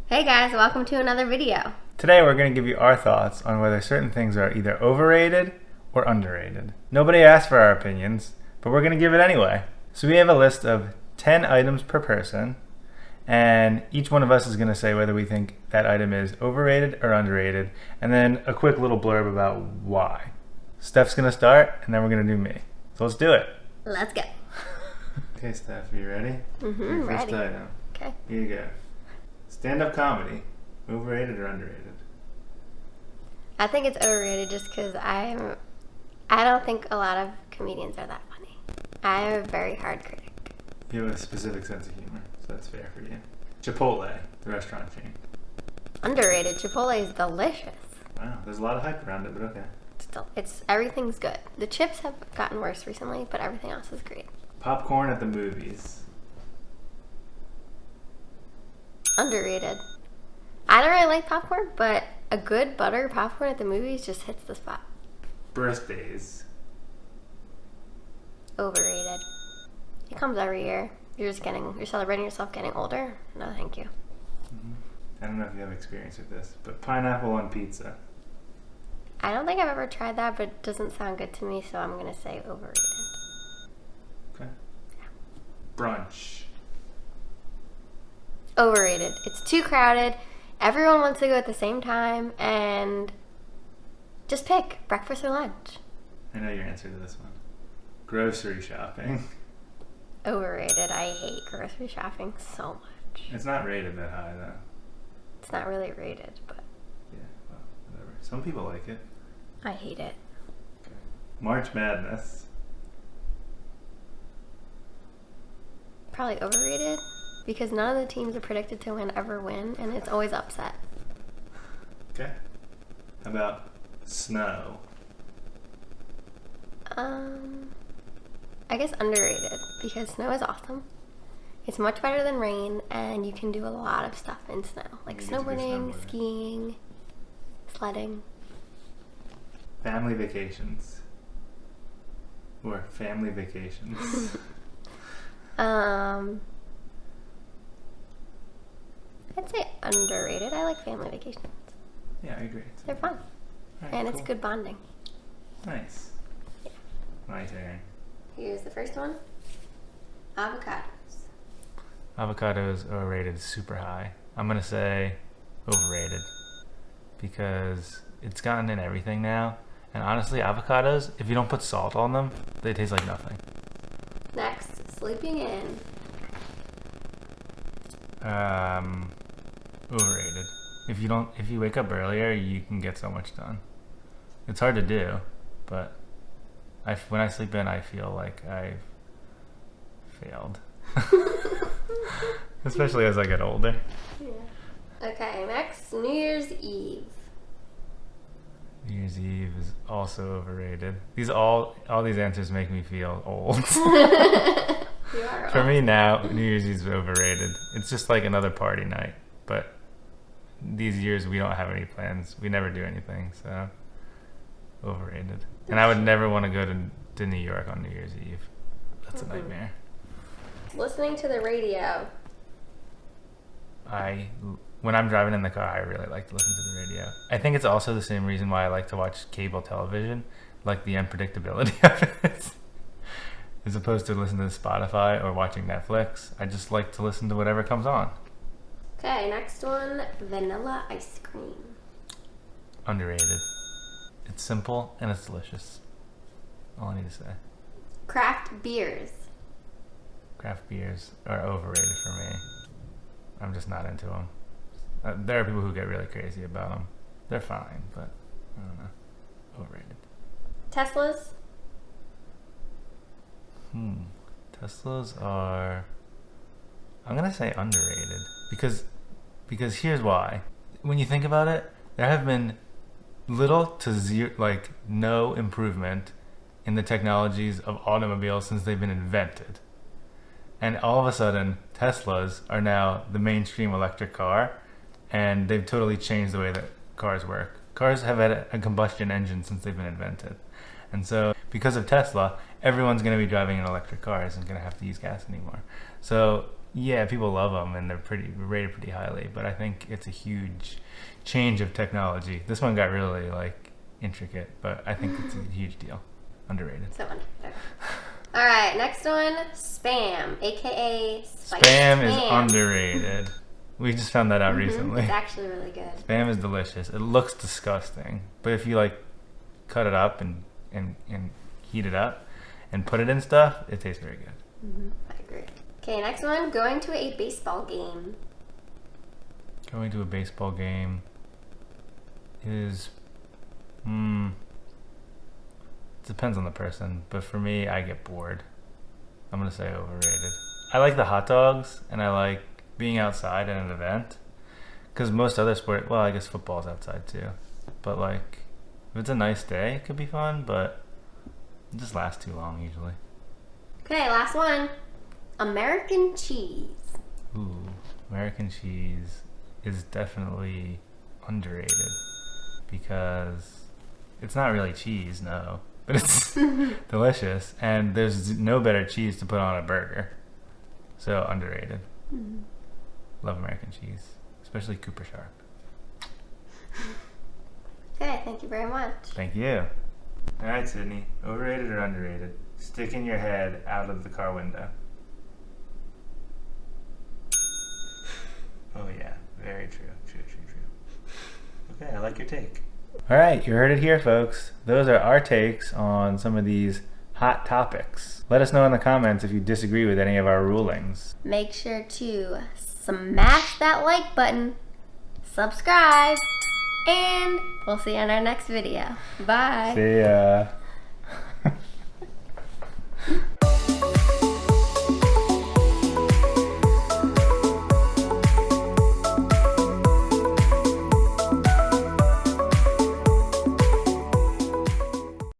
Hey guys, welcome to another video. Today we're going to give you our thoughts on whether certain things are either overrated or underrated. Nobody asked for our opinions, but we're going to give it anyway. So we have a list of 10 items per person, and each one of us is going to say whether we think that item is overrated or underrated, and then a quick little blurb about why. Steph's going to start, and then we're going to do me. So let's do it. Let's go. Okay, Steph, are you ready? Mm-hmm, Your first ready. item. Okay. Here you go. Stand-up comedy, overrated or underrated? I think it's overrated just because I don't think a lot of comedians are that funny. I'm a very hard critic. You have a specific sense of humor, so that's fair for you. Chipotle, the restaurant chain. Underrated. Chipotle is delicious. Wow, there's a lot of hype around it, but okay. It's everything's good. The chips have gotten worse recently, but everything else is great. Popcorn at the movies. Underrated. I don't really like popcorn, but a good butter popcorn at the movies just hits the spot. Birthdays. Overrated. It comes every year. You're celebrating yourself getting older. No, thank you. I don't know if you have experience with this, but pineapple on pizza. I don't think I've ever tried that, but it doesn't sound good to me, so I'm going to say overrated. Okay. Brunch. Overrated. It's too crowded. Everyone wants to go at the same time, and just pick breakfast or lunch. I know your answer to this one. Grocery shopping. Overrated. I hate grocery shopping so much. It's not rated that high, though. It's not really rated, but Yeah, well, whatever. Some people like it. I hate it. Okay. March Madness. Probably overrated because none of the teams are predicted to ever win, and it's always upset. Okay. How about snow? I guess underrated because snow is awesome. It's much better than rain, and you can do a lot of stuff in snow, like You get to do snowboarding, snowboarding. skiing, sledding. Family vacations. Or family vacations. I'd say underrated. I like family vacations. Yeah, I agree. They're fun, Alright, and cool. it's good bonding. Nice. My turn. Here's the first one. Avocados. Avocados are rated super high. I'm gonna say overrated because it's gotten in everything now. And honestly, avocados, if you don't put salt on them, they taste like nothing. Next, sleeping in. Overrated. If you wake up earlier, you can get so much done. It's hard to do, but when I sleep in, I feel like I've failed. Especially as I get older. Yeah. Okay, next, New Year's Eve. New Year's Eve is also overrated. All these answers make me feel old. You are For me now, New Year's Eve is overrated. It's just like another party night. But these years we don't have any plans. We never do anything, so overrated. And I would never want to go to New York on New Year's Eve. That's a nightmare. Listening to the radio. When I'm driving in the car, I really like to listen to the radio. I think it's also the same reason why I like to watch cable television, like the unpredictability of it. As opposed to listening to Spotify or watching Netflix, I just like to listen to whatever comes on. Okay, next one, vanilla ice cream. Underrated. It's simple and it's delicious. All I need to say. Craft beers. Craft beers are overrated for me. I'm just not into them. There are people who get really crazy about them. They're fine, but I don't know. Overrated. Teslas. Teslas are, I'm gonna say underrated because here's why. When you think about it, there have been little to zero, like no improvement in the technologies of automobiles since they've been invented. And all of a sudden, Teslas are now the mainstream electric car, and they've totally changed the way that cars work. Cars have had a combustion engine since they've been invented. And so, because of Tesla, everyone's going to be driving an electric car, isn't going to have to use gas anymore. So, yeah, people love them and they're rated pretty highly. But I think it's a huge change of technology. This one got really like intricate, but I think it's a huge deal. Underrated. So underrated. All right, next one, Spam, aka spiced Spam is ham. underrated. We just found that out recently. It's actually really good. Spam is delicious. It looks disgusting, but if you like cut it up and heat it up and put it in stuff, it tastes very good. I agree. Okay, next one, going to a baseball game. Going to a baseball game is, depends on the person, but for me, I get bored. I'm gonna say overrated. I like the hot dogs and I like being outside at an event, because most other sport, well, I guess football's outside too, but like if it's a nice day, it could be fun, but it just lasts too long usually. Okay, last one, American cheese. Ooh, American cheese is definitely underrated because it's not really cheese, no, but it's delicious, and there's no better cheese to put on a burger. So underrated. Love American cheese, especially Cooper Sharp. Okay, thank you very much. Thank you. All right, Sydney, overrated or underrated? Sticking your head out of the car window. Oh yeah, very true. True. Okay, I like your take. All right, you heard it here, folks. Those are our takes on some of these hot topics. Let us know in the comments if you disagree with any of our rulings. Make sure to smash that like button, subscribe, and we'll see you in our next video. Bye. See ya.